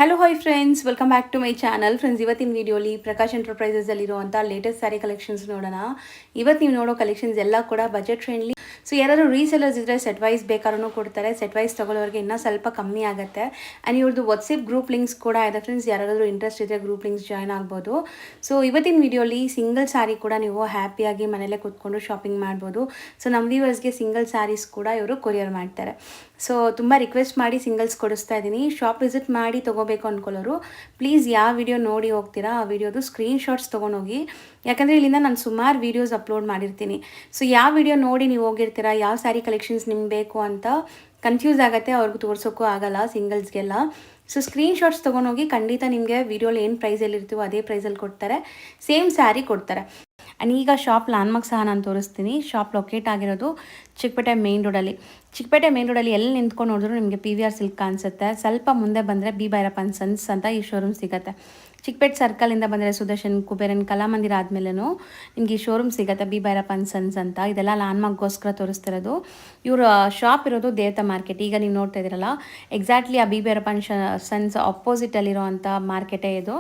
Hello hi friends, welcome back to my channel. Friends, ಇವತ್ತಿನ ವಿಡಿಯೋಲಿ ಪ್ರಕಾಶ್ ಎಂಟರ್ಪ್ರೈಸಸಲ್ಲಿರುವಂಥ ಲೇಟೆಸ್ಟ್ ಸ್ಯಾರಿ ಕಲೆಕ್ಷನ್ಸ್ ನೋಡೋಣ. ಇವತ್ತು ನೀವು ನೋಡೋ ಕಲೆಕ್ಷನ್ಸ್ ಎಲ್ಲ ಕೂಡ ಬಜೆಟ್ ಫ್ರೆಂಡ್ಲಿ. ಸೊ ಯಾರಾದರೂ ರೀಸೆಲರ್ಸ್ ಇದ್ದರೆ ಸೆಟ್ ವೈಸ್ ಬೇಕಾದ್ರೂ ಕೊಡ್ತಾರೆ. ಸೆಟ್ ವೈಸ್ ತೊಗೊಳ್ಳೋರಿಗೆ ಇನ್ನೂ ಸ್ವಲ್ಪ ಕಮ್ಮಿ ಆಗುತ್ತೆ. ಆ್ಯಂಡ್ ಇವ್ರದ್ದು ವಾಟ್ಸಪ್ ಗ್ರೂಪ್ ಲಿಂಕ್ಸ್ ಕೂಡ ಇದೆ ಫ್ರೆಂಡ್ಸ್. ಯಾರಾದರೂ ಇಂಟ್ರೆಸ್ಟ್ ಇದ್ದರೆ ಗ್ರೂಪ್ ಲಿಂಕ್ಸ್ ಜಾಯ್ನ್ ಆಗ್ಬೋದು. ಸೊ ಇವತ್ತಿನ ವಿಡಿಯೋಲಿ ಸಿಂಗಲ್ ಸ್ಯಾರಿ ಕೂಡ ನೀವು ಹ್ಯಾಪಿಯಾಗಿ ಮನೇಲೆ ಕೂತ್ಕೊಂಡು ಶಾಪಿಂಗ್ ಮಾಡ್ಬೋದು. ಸೊ ನಮ್ಮ ವ್ಯೂವರ್ಸ್ಗೆ ಸಿಂಗಲ್ ಸ್ಯಾರೀಸ್ ಕೂಡ ಇವರು ಕೊರಿಯರ್ ಮಾಡ್ತಾರೆ. ಸೊ ತುಂಬ ರಿಕ್ವೆಸ್ಟ್ ಮಾಡಿ ಸಿಂಗಲ್ಸ್ ಕೊಡಿಸ್ತಾ ಇದ್ದೀನಿ. ಶಾಪ್ ವಿಸಿಟ್ ಮಾಡಿ ತೊಗೋಬೇಕು ಅಂದ್ಕೊಳ್ಳೋರು ಪ್ಲೀಸ್ ಯಾವ ವಿಡಿಯೋ ನೋಡಿ ಹೋಗ್ತೀರಾ ಆ ವಿಡಿಯೋದು ಸ್ಕ್ರೀನ್ಶಾಟ್ಸ್ ತೊಗೊಂಡೋಗಿ. ಯಾಕಂದರೆ ಇಲ್ಲಿಂದ ನಾನು ಸುಮಾರು ವೀಡಿಯೋಸ್ ಅಪ್ಲೋಡ್ ಮಾಡಿರ್ತೀನಿ. ಸೊ ಯಾವ ವಿಡಿಯೋ ನೋಡಿ ನೀವು ಹೋಗಿರ್ತೀರಾ, ಯಾವ ಸ್ಯಾರಿ ಕಲೆಕ್ಷನ್ಸ್ ನಿಮ್ಗೆ ಬೇಕು ಅಂತ ಕನ್ಫ್ಯೂಸ್ ಆಗುತ್ತೆ, ಅವ್ರಿಗೂ ತೋರ್ಸೋಕ್ಕೂ ಆಗಲ್ಲ ಸಿಂಗಲ್ಸ್ಗೆಲ್ಲ. ಸೊ ಸ್ಕ್ರೀನ್ಶಾಟ್ಸ್ ತೊಗೊಂಡೋಗಿ ಖಂಡಿತ ನಿಮಗೆ ವಿಡಿಯೋಲಿ ಏನು ಪ್ರೈಸಲ್ಲಿ ಇರ್ತೀವೋ ಅದೇ ಪ್ರೈಸಲ್ಲಿ ಕೊಡ್ತಾರೆ, ಸೇಮ್ ಸ್ಯಾರಿ ಕೊಡ್ತಾರೆ. ಆ್ಯಂಡ್ ಈಗ ಶಾಪ್ ಲ್ಯಾಂಡ್ಮಾರ್ಕ್ ಸಹ ನಾನು ತೋರಿಸ್ತೀನಿ. ಶಾಪ್ ಲೊಕೇಟ್ ಆಗಿರೋದು ಚಿಕ್ಕಪೇಟೆ ಮೇನ್ ರೋಡಲ್ಲಿ. ಚಿಕ್ಕಪೇಟೆ ಮೇನ್ ರೋಡಲ್ಲಿ ಎಲ್ಲಿ ನಿಂತ್ಕೊಂಡು ನೋಡಿದ್ರು ನಿಮಗೆ PVR ಸಿಲ್ಕ್ ಕಾಣಿಸುತ್ತೆ. ಸ್ವಲ್ಪ ಮುಂದೆ ಬಂದರೆ ಬಿ ಭೈರಪ್ಪನ್ ಸನ್ಸ್ ಅಂತ ಈ ಶೋರೂಮ್ ಸಿಗುತ್ತೆ. ಚಿಕ್ಕಪೇಟೆ ಸರ್ಕಲಿಂದ ಬಂದರೆ ಸುದರ್ಶನ್ ಕುಬೇರನ್ ಕಲಾಮಂದಿರ ಆದಮೇಲೂ ನಿಮಗೆ ಈ ಶೋರೂಮ್ ಸಿಗುತ್ತೆ, ಬಿ ಭೈರಪ್ಪನ್ ಸನ್ಸ್ ಅಂತ. ಇದೆಲ್ಲ ಲ್ಯಾಂಡ್ಮಾರ್ಕ್ಗೋಸ್ಕರ ತೋರಿಸ್ತಿರೋದು. ಇವರು ಶಾಪ್ ಇರೋದು ದೇವತಾ ಮಾರ್ಕೆಟ್. ಈಗ ನೀವು ನೋಡ್ತಾ ಇದ್ದೀರಲ್ಲ, ಎಕ್ಸಾಕ್ಟ್ಲಿ ಆ ಬಿ ಭೈರಪ್ಪನ್ ಸನ್ಸ್ ಅಪೋಸಿಟಲ್ಲಿರೋ ಅಂಥ ಮಾರ್ಕೆಟೇ ಇದು.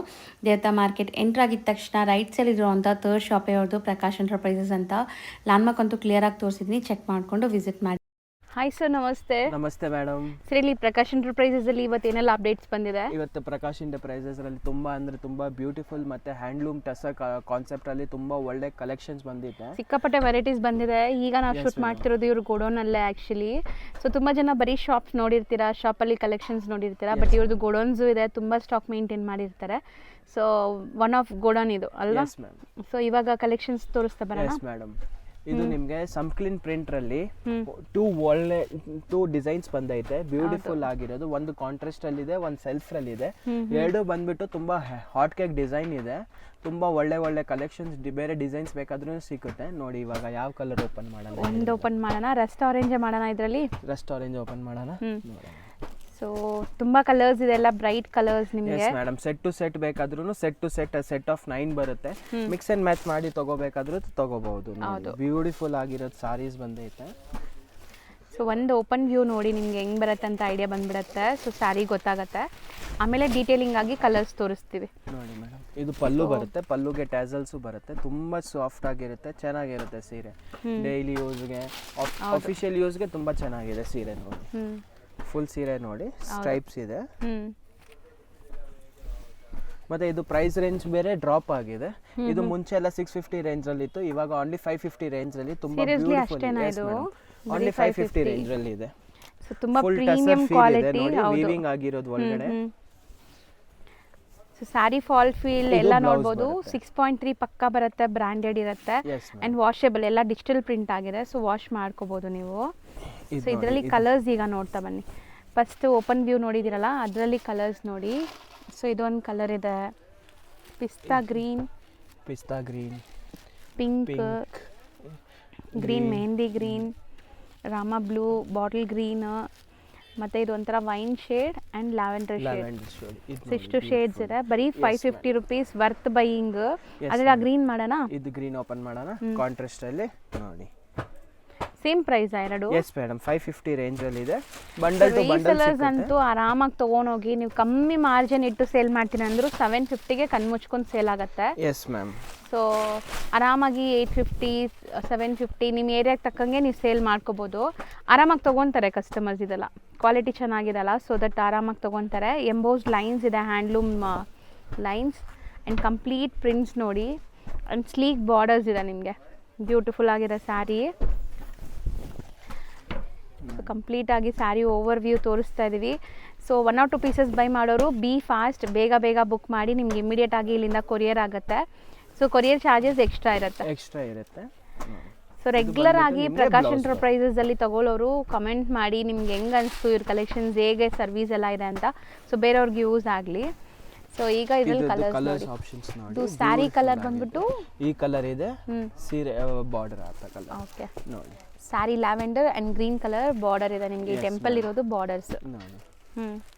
ದೇವತಾ ಮಾರ್ಕೆಟ್ ಎಂಟ್ರ್ ಆಗಿದ ತಕ್ಷಣ ರೈಟ್ ಸೈಡ್ ಇರೋವಂಥ ಥರ್ಡ್ ಶಾಪೇ ಅವ್ರದ್ದು, ಪ್ರಕಾಶ್ ಎಂಟರ್ಪ್ರೈಸಸ್ ಅಂತ. ಲ್ಯಾಂಡ್ಮಾರ್ಕ್ ಅಂತೂ ಕ್ಲಿಯರಾಗಿ ತೋರಿಸಿದ್ದೀನಿ, ಚೆಕ್ ಮಾಡಿಕೊಂಡು ವಿಸಿಟ್ ಮಾಡಿ. ಹಾಯ್ ಸರ್, ನಮಸ್ತೆ. ನಮಸ್ತೆ ಮೇಡಮ್. ಸರ್, ಇಲ್ಲಿ ಪ್ರಕಾಶ್ ಎಂಟರ್ಪ್ರೈಸಸ್ ಅಲ್ಲಿ ಇವತ್ತೇನೆಲ್ಲ ಅಪ್ಡೇಟ್ಸ್ ಬಂದಿದೆ? ಇವತ್ತು ಪ್ರಕಾಶ್ ಎಂಟರ್ಪ್ರೈಸಸ್ ಅಲ್ಲಿ ತುಂಬಾ ಬ್ಯೂಟಿಫುಲ್ ಮತ್ತೆ ಹ್ಯಾಂಡ್ಲೂಮ್ ಟಸರ್ ಕಾನ್ಸೆಪ್ಟ್ ಅಲ್ಲಿ ತುಂಬಾ ಒಳ್ಳೆ ಕಲೆಕ್ಷನ್ಸ್ ಬಂದಿದೆ. ಸಿಕ್ಕಾಪಟ್ಟೆ ವೆರೈಟೀಸ್ ಬಂದಿದೆ. ಈಗ ನಾವು ಶೂಟ್ ಮಾಡ್ತಿರೋದು ಇವ್ರ ಗೋಡೌನ್ ಅಲ್ಲೇ ಆಕ್ಚುಲಿ. ಸೊ ತುಂಬಾ ಜನ ಬರೀ ಶಾಪ್ಸ್ ನೋಡಿರ್ತೀರಾ, ಶಾಪಲ್ಲಿ ಕಲೆಕ್ಷನ್ಸ್ ನೋಡಿರ್ತೀರಾ, ಬಟ್ ಇವ್ರದ್ದು ಗೋಡೌನ್ಸು ಇದೆ, ತುಂಬಾ ಸ್ಟಾಕ್ ಮೇಂಟೈನ್ ಮಾಡಿರ್ತಾರೆ. ಸೊ ಒನ್ ಆಫ್ ಗೋಡೌನ್ ಇದು ಅಲ್ವಾ? ಸೊ ಇವಾಗ ಕಲೆಕ್ಷನ್ಸ್ ತೋರಿಸ್ತಾ ಬರೋಣ ಮೇಡಮ್. ಇದು ನಿಮ್ಗೆ ಸಂಕ್ಲಿನ್ ಪ್ರಿಂಟರ್ ಅಲ್ಲಿ ಟೂ ಡಿಸೈನ್ಸ್ ಬಂದೈತೆ, ಬ್ಯೂಟಿಫುಲ್ ಆಗಿರೋದು. ಒಂದು ಕಾಂಟ್ರಾಸ್ಟ್ ಅಲ್ಲಿ ಇದೆ, ಒಂದು ಸೆಲ್ಫ್ ಅಲ್ಲಿ ಇದೆ. ಎರಡು ಬಂದ್ಬಿಟ್ಟು ತುಂಬಾ ಹಾಟ್ ಕೇಕ್ ಡಿಸೈನ್ ಇದೆ. ತುಂಬಾ ಒಳ್ಳೆ ಕಲೆಕ್ಷನ್ಸ್, ಬೇರೆ ಡಿಸೈನ್ಸ್ ಬೇಕಾದ್ರೂ ಸಿಗುತ್ತೆ. ನೋಡಿ ಇವಾಗ ಯಾವ ಕಲರ್ ಓಪನ್ ಮಾಡೋಣ? ಒಂದು ಓಪನ್ ಮಾಡೋಣ, ರಸ್ಟ್ ಆರೆಂಜ್ ಮಾಡೋಣ. ಇದರಲ್ಲಿ ರಸ್ಟ್ ಆರೆಂಜ್ ಓಪನ್ ಮಾಡೋಣ. ಸೊ ತುಂಬಾ ಕಲರ್ಸ್ ಇದೆ, ಎಲ್ಲ ಬ್ರೈಟ್ ಕಲರ್ಸ್ ನಿಮಗೆ. ಮೇಡಮ್, ಸೆಟ್ ಟು ಸೆಟ್ ಬೇಕಾದ್ರೂ ಸೆಟ್ ಆಫ್ 9 ಬರುತ್ತೆ. ಮಿಕ್ಸ್ ಅಂಡ್ ಮ್ಯಾಚ್ ಮಾಡಿ ತಗೋಬೇಕಾದ್ರೂ ತಗೋಬಹುದು. ಬ್ಯೂಟಿಫುಲ್ ಆಗಿರೋದು ಸಾರೀಸ್ ಬಂದೈತೆ. ಸೊ ಒಂದು ಓಪನ್ ವ್ಯೂ ನೋಡಿ ನಿಮ್ಗೆ ಹೆಂಗ್ ಬರುತ್ತೆ ಅಂತ ಐಡಿಯಾ ಬಂದ್ಬಿಡುತ್ತೆ. ಸೊ ಸ್ಯಾರಿ ಗೊತ್ತಾಗತ್ತೆ, ಆಮೇಲೆ ಡೀಟೇಲಿಂಗ್ ಆಗಿ ಕಲರ್ಸ್ ತೋರಿಸ್ತೀವಿ. ನೋಡಿ ಮೇಡಮ್, ಇದು ಪಲ್ಲು ಬರುತ್ತೆ, ಪಲ್ಲುಗೆ ಟ್ಯಾಸಲ್ಸು ಬರುತ್ತೆ. ತುಂಬಾ ಸಾಫ್ಟ್ ಆಗಿರುತ್ತೆ, ಚೆನ್ನಾಗಿರುತ್ತೆ ಸೀರೆ. ಡೈಲಿ ಯೂಸ್ಗೆ, ಅಫಿಷಿಯಲ್ ಯೂಸ್ಗೆ ತುಂಬಾ ಚೆನ್ನಾಗಿದೆ ಸೀರೆ. ನೋಡಿ ಫುಲ್ ಸೀರೆ ನೋಡಿ, ಸ್ಟ್ರೈಪ್ಸ್ ಇದೆ. ಮತ್ತೆ ಇದು ಪ್ರೈಸ್ ರೇಂಜ್ ಬೇರೆ ಡ್ರಾಪ್ ಆಗಿದೆ. ಇದು ಮುಂಚೆ ಎಲ್ಲ 650 ರೇಂಜ್ ಅಲ್ಲಿ ಇತ್ತು, ಇವಾಗ ಓನ್ಲಿ 550 ರೇಂಜ್ ಅಲ್ಲಿ ತುಂಬಾ ಬ್ಯೂಟಿಫುಲ್ ಇದೆ. ಓನ್ಲಿ 550 ರೇಂಜ್ ಅಲ್ಲಿ ಇದೆ. ಸೊ ತುಂಬಾ ಪ್ರೀಮಿಯಂ ಕ್ವಾಲಿಟಿ, ವೀವಿಂಗ್ ಆಗಿರೋದು ಒಳಗಡೆ. ಸೊ ಸ್ಯಾರಿ ಫಾಲ್ ಫೀಲ್ ಎಲ್ಲ ನೋಡಬಹುದು. 6.3 ಪಕ್ಕ ಬರುತ್ತೆ, ಬ್ರಾಂಡೆಡ್ ಇರುತ್ತೆ ಅಂಡ್ ವಾಷೇಬಲ್, ಎಲ್ಲ ಡಿಜಿಟಲ್ ಪ್ರಿಂಟ್ ಆಗಿದೆ. ಸೊ ವಾಶ್ ಮಾಡ್ಕೋಬಹುದು ನೀವು. ಸೊ ಇದರಲ್ಲಿ ಕಲರ್ಸ್ ಈಗ ನೋಡ್ತಾ ಬನ್ನಿ. ಫಸ್ಟ್ ಓಪನ್ ವ್ಯೂ ನೋಡಿದಿರಲ್ಲ, ಅದರಲ್ಲಿ ಕಲರ್ಸ್ ನೋಡಿ. ಸೊ ಇದೊಂದು ಕಲರ್ ಇದೆ, ಪಿಸ್ತಾ green, pink, green mehndi green, Rama blue, bottle green, ಮತ್ತೆ ಇದು ಒಂಥರ wine shade and lavender shade. ಇಷ್ಟು ಶೇಡ್ಸ್ ಇದೆ. ಬರೀ 550 ರುಪೀಸ್ ವರ್ತ್ ಬೈಯಿಂಗ್. ಅದ್ರಲ್ಲಿ ಗ್ರೀನ್ ಮಾಡೋಣ. ಇದು ಗ್ರೀನ್ ಓಪನ್ ಮಾಡೋಣ. ಕಾಂಟ್ರಾಸ್ಟ್ ಅಲ್ಲಿ ನೋಡಿ, ಸೇಮ್ ಪ್ರೈಸ್ ಎರಡು. ಎಸ್ ಮೇಡಮ್, 550 ರೇಂಜ್ ಅಲ್ಲಿ ಇದೆ. ಬಂಡಲ್ ಟು ಬಂಡಲ್ ರೀಸೆಲರ್ಸ್ ಅಂತೂ ಆರಾಮಾಗಿ ತಗೊಂಡೋಗಿ ನೀವು ಕಮ್ಮಿ ಮಾರ್ಜಿನ್ ಇಟ್ಟು ಸೇಲ್ ಮಾಡ್ತೀನಿ ಅಂದ್ರು 750ಗೆ ಕಣ್ಮುಚ್ಕೊಂಡು ಸೇಲ್ ಆಗುತ್ತೆ. Yes ma'am. ಸೊ ಆರಾಮಾಗಿ 850, 750 ನಿಮ್ಮ ಏರಿಯಾಗೆ ತಕ್ಕಂಗೆ ನೀವು ಸೇಲ್ ಮಾಡ್ಕೋಬೋದು. ಆರಾಮಾಗಿ ತೊಗೊತಾರೆ ಕಸ್ಟಮರ್ಸ್. ಇದೆಲ್ಲ ಕ್ವಾಲಿಟಿ ಚೆನ್ನಾಗಿದೆಲ್ಲ, ಸೊ ದಟ್ ಆರಾಮಾಗಿ ತೊಗೊತಾರೆ. ಎಂಬೋಸ್ಡ್ ಲೈನ್ಸ್ ಇದೆ, handloom lines and complete prints ನೋಡಿ. ಆ್ಯಂಡ್ ಸ್ಲೀಕ್ ಬಾರ್ಡರ್ಸ್ ಇದೆ ನಿಮಗೆ. ಬ್ಯೂಟಿಫುಲ್ ಆಗಿದೆ ಸ್ಯಾರಿ. ಸೊ ಕಂಪ್ಲೀಟ್ ಆಗಿ ಸ್ಯಾರಿ ಓವರ್ ವ್ಯೂ ತೋರಿಸ್ತಾ ಇದ್ದೀವಿ. ಸೊ 1 or 2 ಪೀಸಸ್ ಬೈ ಮಾಡೋರು ಬಿ ಫಾಸ್ಟ್, ಬೇಗ ಬುಕ್ ಮಾಡಿ, ನಿಮ್ಗೆ ಇಮಿಡಿಯೇಟ್ ಆಗಿ ಇಲ್ಲಿಂದ ಕೊರಿಯರ್ ಆಗುತ್ತೆ. ಸೊ ಕೊರಿಯರ್ ಚಾರ್ಜಸ್ ಎಕ್ಸ್ಟ್ರಾ ಇರುತ್ತೆ. ಸೊ ರೆಗ್ಯುಲರ್ ಆಗಿ ಪ್ರಕಾಶ್ ಎಂಟರ್ಪ್ರೈಸಸ್ ಅಲ್ಲಿ ತಗೊಳ್ಳೋರು ಕಮೆಂಟ್ ಮಾಡಿ ನಿಮ್ಗೆ ಹೆಂಗ್ ಅನಿಸ್ತು, ಇವ್ರ ಕಲೆಕ್ಷನ್ಸ್ ಹೇಗೆ, ಸರ್ವಿಸ್ ಎಲ್ಲ ಇದೆ ಅಂತ. ಸೊ ಬೇರೆಯವ್ರಿಗೆ ಯೂಸ್ ಆಗಲಿ. ಸೊ ಈಗ ಇದರಲ್ಲಿ ಕಲರ್ಸ್ ಆಪ್ಷನ್ಸ್ ನೋಡಿ. ಇದು ಸ್ಯಾರಿ ಕಲರ್ ಬಂದ್ಬಿಟ್ಟು ಈ ಕಲರ್ ಇದೆ, ಸೀರೆ ಬಾರ್ಡರ್ ಆ ಕಲರ್. ಓಕೆ ನೋಡಿ, sari lavender and green colour border ಇದೆ ನಿಮಗೆ. ಟೆಂಪಲ್ ಇರೋದು ಬಾರ್ಡರ್ಸ್.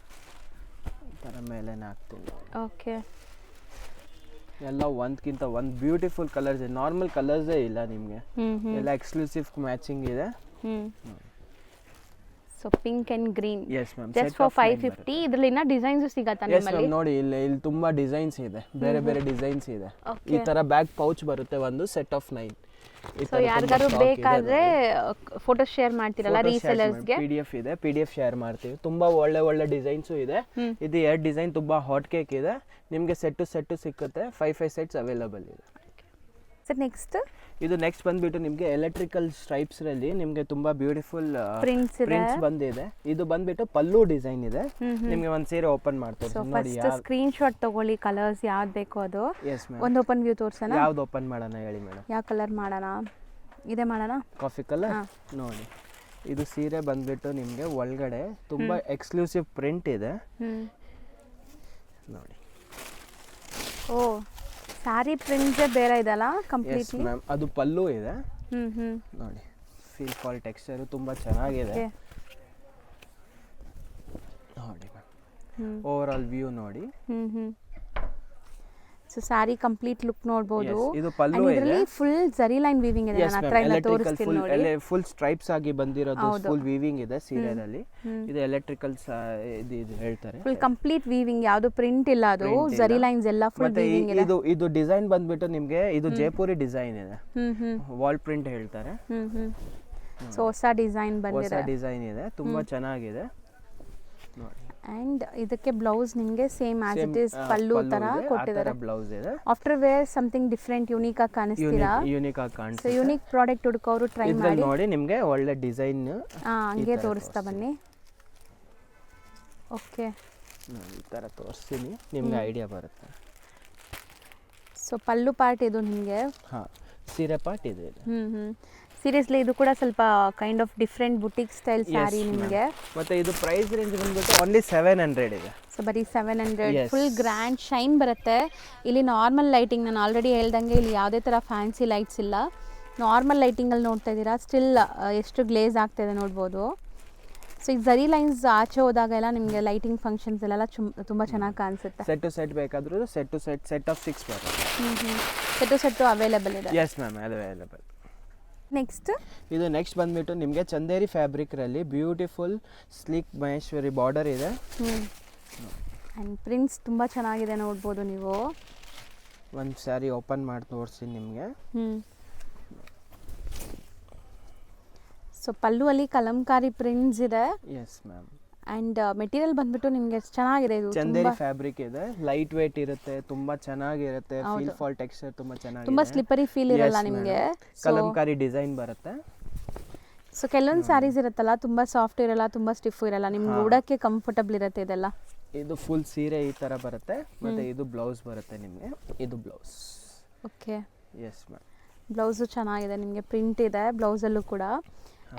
ತರ ಮೇಲೆ ಹಾಕ್ತೀನಿ. ಓಕೆ, ಎಲ್ಲ ಒಂದ್ಕಿಂತ ಒಂದು ಬ್ಯೂಟಿಫುಲ್ ಕಲರ್ಸ್ ಇದೆ. ನಾರ್ಮಲ್ ಕಲರ್ಸೇ ಇಲ್ಲ ನಿಮಗೆ, ಎಲ್ಲ ಎಕ್ಸ್ಕ್ಲೂಸಿವ್ ಮ್ಯಾಚಿಂಗ್ ಇದೆ. So pink and green yes ma'am just for 550. ಇದರಲ್ಲಿ ಇನ್ನ ಡಿಸೈನ್ಸ್ ಸಿಗತ್ತಾ ಎಸ್ ಮ್ಯಾಮ್ ನೋಡಿ ಇಲ್ಲಿ ತುಂಬಾ ಡಿಸೈನ್ಸ್ ಇದೆ, ಬೇರೆ ಬೇರೆ ಡಿಸೈನ್ಸ್ ಇದೆ. ಈ ತರ ಬ್ಯಾಕ್ ಪೌಚ್ ಬರುತ್ತೆ ಒಂದು ಸೆಟ್ ಆಫ್ 9. ಸೊ ಯಾರಿಗಾರು ಬೇಕಾದ್ರೆ ಫೋಟೋ ಶೇರ್ ಮಾಡ್ತೀರಲ್ಲ ರೀಸೆಲರ್ಸ್ಗೆ? PDF ಇದೆ, PDF ಶೇರ್ ಮಾಡ್ತೀವಿ. ತುಂಬಾ ಒಳ್ಳೆ ಒಳ್ಳೆ ಡಿಸೈನ್ಸು ಇದೆ. ಇದು 2 ಡಿಸೈನ್ ತುಂಬಾ ಹಾಟ್ ಕೇಕ್ ಇದೆ. ನಿಮಗೆ ಸೆಟ್ ಸಿಕ್ಕುತ್ತೆ. 5 ಸೆಟ್ಸ್ ಅವೈಲೇಬಲ್ ಇದೆ. ಸರ್ ನೆಕ್ಸ್ಟ್ ಇದು ನೆಕ್ಸ್ಟ್ ಬಂದ್ಬಿಟ್ಟು ನಿಮಗೆ ಎಲೆಕ್ಟ್ರಿಕಲ್ ಸ್ಟ್ರೈಪ್ಸ್ ರಲ್ಲಿ ನಿಮಗೆ ತುಂಬಾ ಬ್ಯೂಟಿಫುಲ್ ಪ್ರಿಂಟ್ಸ್ ಬಂದಿದೆ. ಇದು ಬಂದ್ಬಿಟ್ಟು ಪಲ್ಲು ಡಿಸೈನ್ ಇದೆ. ನಿಮಗೆ ಒಂದು ಸೀರೆ ಓಪನ್ ಮಾಡ್ತೀನಿ ನೋಡಿ. ಫಸ್ಟ್ ಸ್ಕ್ರೀನ್ ಶಾಟ್ ತಗೊಳ್ಳಿ, ಕಲರ್ಸ್ ಯಾವ್ದು ಬೇಕೋ ಅದು. ಒಂದು ಓಪನ್ ವ್ಯೂ ತೋರ್ಸೋಣ. ಯಾವ್ದು ಓಪನ್ ಮಾಡೋಣ ಹೇಳಿ ಮೇಡಮ್? ಯಾವ ಕಲರ್ ಮಾಡೋಣ? ಇದೆ ಮಾಡೋಣ, ಕಾಫಿ ಕಲರ್. ನೋಡಿ ಇದು ಸೀರೆ ಬಂದ್ಬಿಟ್ಟು ನಿಮಗೆ ಒಳಗಡೆ ತುಂಬಾ ಎಕ್ಸ್ಕ್ಲೂಸಿವ್ ಪ್ರಿಂಟ್ ಇದೆ ನೋಡಿ. ಓ ಸಾರಿ ಪ್ರಿಂಟ್ಸೇ ಬೇರೆ ಇದಲ್ಲ ಕಂಪ್ಲೀಟ್ಲಿ. ಮ್ಯಾಮ್ ಅದು ಪಲ್ಲು ಇದೆ ನೋಡಿ. ಫೀಲ್ ಫಾಲ್ ಟೆಕ್ಸ್ಚರ್ ತುಂಬಾ ಚೆನ್ನಾಗಿದೆ ನೋಡಿ ಮ್ಯಾಮ್. ಓವರ್ ಆಲ್ ವ್ಯೂ ನೋಡಿ. ಸೊ ಸಾರಿ ಕಂಪ್ಲೀಟ್ ಲುಕ್ ನೋಡಬಹುದು. ಇದು ಪಲ್ಲು ಇದೆ, ಫುಲ್ ಜರಿ ಲೈನ್ ವೀವಿಂಗ್ ಇದೆ. ನಾನು ಹತ್ರ ಎಲ್ಲ ತೋರಿಸ್ತೀನಿ ನೋಡಿ. ಫುಲ್ ಸ್ಟ್ರೈಪ್ಸ್ ಆಗಿ ಬಂದಿರೋದು ಫುಲ್ ವೀವಿಂಗ್ ಇದೆ ಸೀರೆಯಲ್ಲಿ. ಇದು ಎಲೆಕ್ಟ್ರಿಕಲ್ ಇದು ಹೇಳ್ತಾರೆ. ಫುಲ್ ಕಂಪ್ಲೀಟ್ ವೀವಿಂಗ್, ಯಾವುದು ಪ್ರಿಂಟ್ ಇಲ್ಲ, ಅದು ಜರಿ ಲೈನ್ಸ್ ಎಲ್ಲ ಫುಲ್ ವೀವಿಂಗ್ ಇದೆ. ಇದು ಡಿಸೈನ್ ಬಂದ್ಬಿಟ್ಟು ನಿಮಗೆ ಇದು ಜೈಪುರಿ ಡಿಸೈನ್ ಇದೆ, ವಾಲ್ ಪ್ರಿಂಟ್ ಹೇಳ್ತಾರೆ. ಸೊ ಹೊಸ ಡಿಸೈನ್ ಬಂದಿದೆ, ಹೊಸ ಡಿಸೈನ್ ಇದೆ, ತುಂಬಾ ಚೆನ್ನಾಗಿದೆ ನೋಡಿ. ಅಂಡ್ ಇದಕ್ಕೆ ಬ್ಲೌಸ್ ನಿಮಗೆ same as it is pallu ತರ ಕೊಟ್ಟಿದ್ದಾರೆ. ಬ್ಲೌಸ್ ಇದೆ. After wear something different, unique ಆಗಿ ಕಾಣಿಸ್ತೀರಾ. ಯೂನಿಕ್ ಆಗಿ ಕಾಣಿಸುತ್ತೆ. ಸೊ ಯೂನಿಕ್ ಪ್ರಾಡಕ್ಟ್ ಹುಡುಕೋರು ಟ್ರೈ ಮಾಡಿ ನೋಡಿ. ನಿಮಗೆ ಒಳ್ಳೆ ಡಿಸೈನ್ ಹಂಗೆ ತೋರಿಸ್ತಾ ಬನ್ನಿ. ಓಕೆ ಈ ತರ ತೋರಿಸ್ತೀನಿ, ನಿಮ್ಗೆ ಐಡಿಯಾ ಬರುತ್ತೆ. ಸೊ ಪಲ್ಲು ಪಾರ್ಟ್ ಇದು ನಿಮಗೆ. ಹಾ, ಸೀರೆ ಪಾರ್ಟ್ ಇದೆ. ಸೀರಿಯಸ್ಲಿ ಇದು ಕೂಡ ಸ್ವಲ್ಪ kind of different boutique style sari ನಿಮಗೆ. ಮತ್ತೆ ಇದು ಪ್ರೈಸ್ ರೇಂಜ್ ಬಂದ್ಬಿಟ್ಟು ಓನ್ಲಿ 700 ಇದೆ. ಸೊ ಬರೀ 700. ಫುಲ್ ಗ್ರ್ಯಾಂಡ್ ಶೈನ್ ಬರುತ್ತೆ. ಇಲ್ಲಿ ನಾರ್ಮಲ್ ಲೈಟಿಂಗ್, ನಾನು ಆಲ್ರೆಡಿ ಹೇಳ್ದಂಗೆ ಇಲ್ಲಿ ಯಾವುದೇ ಥರ ಫ್ಯಾನ್ಸಿ ಲೈಟ್ಸ್ ಇಲ್ಲ. ನಾರ್ಮಲ್ ಲೈಟಿಂಗಲ್ಲಿ ನೋಡ್ತಾ ಇದ್ದೀರಾ, ಸ್ಟಿಲ್ ಎಷ್ಟು ಗ್ಲೇಸ್ ಆಗ್ತಾಯಿದೆ ನೋಡ್ಬೋದು. ಸೊ ಈಗ ಜರಿ ಲೈನ್ಸ್ ಆಚೆ ಹೋದಾಗೆಲ್ಲ ನಿಮಗೆ ಲೈಟಿಂಗ್ ಫಂಕ್ಷನ್ಸ್ ಎಲ್ಲ ತುಂಬ ಚೆನ್ನಾಗಿ ಕಾಣಿಸುತ್ತೆ. ಸೆಟ್ ಟು ಸೆಟ್ ಬೇಕಾದ್ರೂ ಸೆಟ್ ಆಫ್ 6 ಬರುತ್ತೆ. ಸೆಟ್ಟು ಅವೈಲೇಬಲ್ ಇದೆ. Yes ma'am, available. Next next ಬಂದ್ಬಿಟ್ಟು ನಿಮಗೆ ಚಂದೇರಿ ಫ್ಯಾಬ್ರಿಕ್ ರಲ್ಲಿ ಬ್ಯೂಟಿಫುಲ್ ಸ್ಲೀಕ್ ಮಹೇಶ್ವರಿ ಬಾರ್ಡರ್ ಇದೆ. ಅಂಡ್ ಪ್ರಿಂಟ್ಸ್ ತುಂಬಾ ಚೆನ್ನಾಗಿದೆ ನೋಡ್ಬೋದು ನೀವು. ಒಂದು ಸ್ಯಾರಿ ಓಪನ್ ಮಾಡಿ ತೋರಿಸ್ತೀನಿ ನಿಮಗೆ. ಸೊ ಪಲ್ಲು ಅಲ್ಲಿ ಕಲಂಕಾರಿ ಪ್ರಿಂಟ್ಸ್ ಇದೆ. Yes ma'am. ಅಂಡ್ ಮೆಟೀರಿಯಲ್ ಬಂದ್ಬಿಟ್ಟು ನಿಮಗೆ ಚೆನ್ನಾಗಿದೆ. ಇದು ಚಂದೇರಿ ಫ್ಯಾಬ್ರಿಕ್ ಇದೆ, ಲೈಟ್ ವೇಟ್ ಇರುತ್ತೆ, ತುಂಬಾ ಚೆನ್ನಾಗಿರುತ್ತೆ. ಫೀಲ್ ಫಾಲ್ ಟೆಕ್ಸ್ಚರ್ ತುಂಬಾ ಚೆನ್ನಾಗಿದೆ, ತುಂಬಾ ಸ್ಲಿಪ್ಪರಿ ಫೀಲ್ ಇರಲ್ಲ ನಿಮಗೆ. ಕಲಂಕಾರಿ ಡಿಸೈನ್ ಬರುತ್ತೆ. ಸೊ ಕೆಲವೊಂದು ಸ್ಯಾರೀಸ್ ಇರುತ್ತಲ್ಲ ತುಂಬಾ ಸಾಫ್ಟ್ ಇರಲ್ಲ, ತುಂಬಾ ಸ್ಟಿಫ್ ಇರಲ್ಲ, ನಿಮ್ಗೆ ಉಡಕ್ಕೆ ಕಂಫರ್ಟಬಲ್ ಇರುತ್ತೆ ಇದೆಲ್ಲ. ಇದು ಫುಲ್ ಸೀರೆ ಈ ತರ ಬರುತ್ತೆ. ಮತ್ತೆ ಇದು ಬ್ಲೌಸ್ ಬರುತ್ತೆ ನಿಮಗೆ. ಇದು blouse. Okay. Yes ma'am. Blouse ಚೆನ್ನಾಗಿದೆ ನಿಮಗೆ, ಪ್ರಿಂಟ್ ಇದೆ ಬ್ಲೌಸಲ್ಲೂ ಕೂಡ.